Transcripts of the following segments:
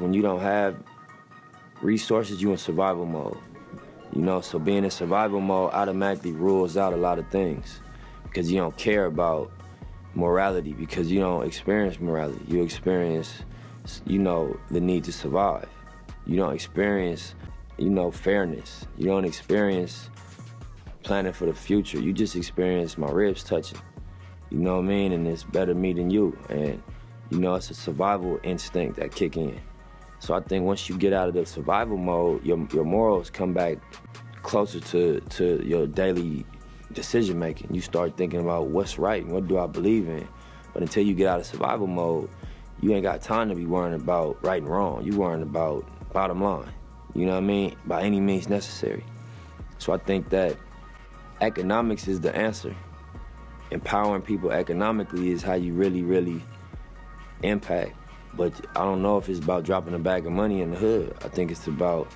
When you don't have resources, you in survival mode. You know, so being in survival mode automatically rules out a lot of things because you don't care about morality, because you don't experience morality. You experience, you know, the need to survive. You don't experience, you know, fairness. You don't experience planning for the future. You just experience my ribs touching. You know what I mean? And it's better me than you. And, you know, it's a survival instinct that kick in. So I think once you get out of the survival mode, your morals come back closer to your daily decision making. You start thinking about what's right and what do I believe in. But until you get out of survival mode, you ain't got time to be worrying about right and wrong. You worrying about bottom line. You know what I mean? By any means necessary. So I think that economics is the answer. Empowering people economically is how you really, really impact. But I don't know if it's about dropping a bag of money in the hood. I think it's about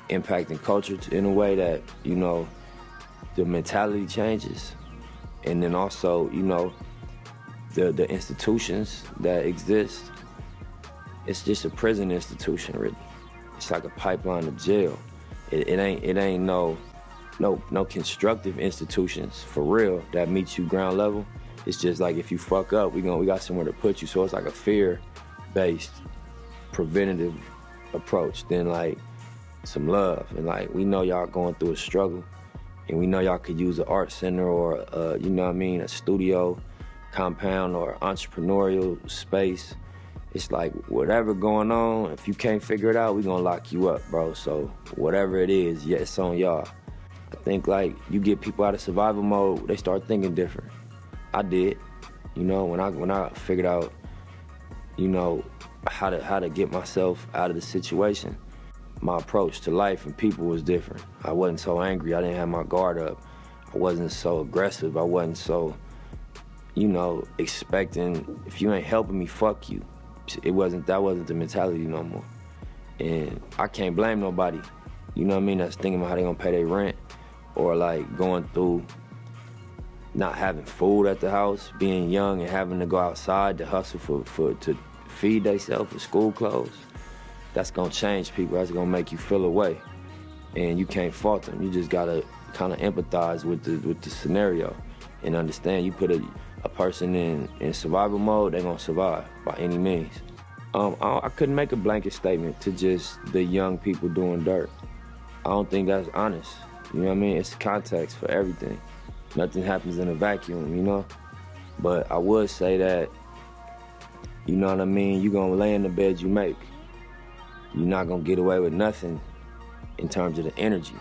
impacting culture in a way that, you know, the mentality changes. And then also, you know, the institutions that exist, it's just a prison institution, really. It's like a pipeline to jail. It ain't no constructive institutions for real that meet you ground level. It's just like if you fuck up, we got somewhere to put you. So it's like a fear-based, preventative approach than like some love. And like, we know y'all going through a struggle, and we know y'all could use an art center or you know what I mean, a studio compound or entrepreneurial space. It's like, whatever going on, if you can't figure it out, we gonna lock you up, bro. So whatever it is, yeah, it's on y'all. I think like you get people out of survival mode, they start thinking different. I did, you know, when I figured out, you know, how to get myself out of the situation, my approach to life and people was different. I wasn't so angry. I didn't have my guard up. I wasn't so aggressive. I wasn't so, you know, expecting, if you ain't helping me, fuck you. That wasn't the mentality no more. And I can't blame nobody, you know what I mean, that's thinking about how they gonna pay their rent, or like going through not having food at the house, being young and having to go outside to hustle to feed themselves with school clothes. That's gonna change people. That's gonna make you feel away, and you can't fault them. You just gotta kind of empathize with the scenario and understand. You put a person in survival mode, they're gonna survive by any means. I couldn't make a blanket statement to just the young people doing dirt. I don't think that's honest. You know what I mean? It's context for everything. Nothing happens in a vacuum, you know? But I would say that, you know what I mean, you're gonna lay in the bed you make. You're not gonna get away with nothing in terms of the energy.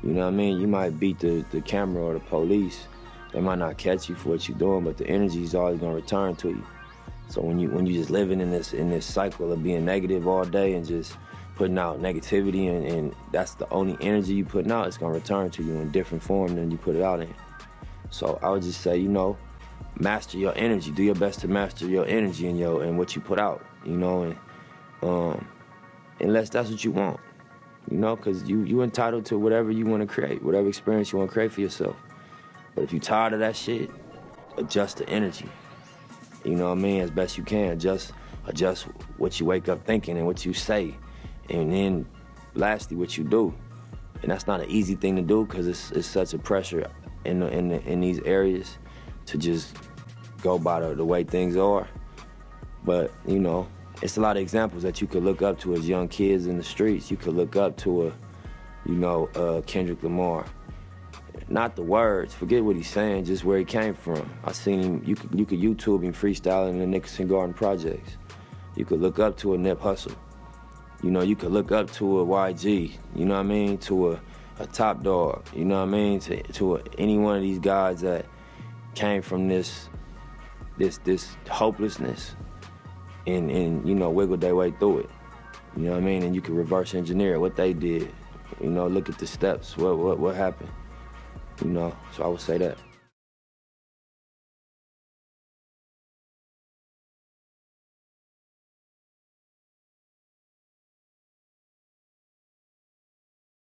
You know what I mean? You might beat the camera or the police. They might not catch you for what you're doing, but the energy is always gonna return to you. So when you just living in this cycle of being negative all day and just putting out negativity, and that's the only energy you putting out, it's gonna return to you in different form than you put it out in. So I would just say, you know, master your energy. Do your best to master your energy and what you put out, you know, and unless that's what you want, you know, because you entitled to whatever you want to create, whatever experience you want to create for yourself. But if you're tired of that shit, adjust the energy. You know what I mean? As best you can. Adjust what you wake up thinking and what you say. And then lastly, what you do. And that's not an easy thing to do because it's such a pressure in these areas to just go by the way things are. But, you know, it's a lot of examples that you could look up to as young kids in the streets. You could look up to Kendrick Lamar. Not the words, forget what he's saying, just where he came from. I seen him, you could YouTube him freestyling in the Nicholson Garden Projects. You could look up to a Nip Hussle. You know, you could look up to a YG, you know what I mean, to a Top Dog, you know what I mean, to any one of these guys that came from this hopelessness and you know, wiggled their way through it. You know what I mean? And you can reverse engineer what they did. You know, look at the steps, what happened. You know, so I would say that.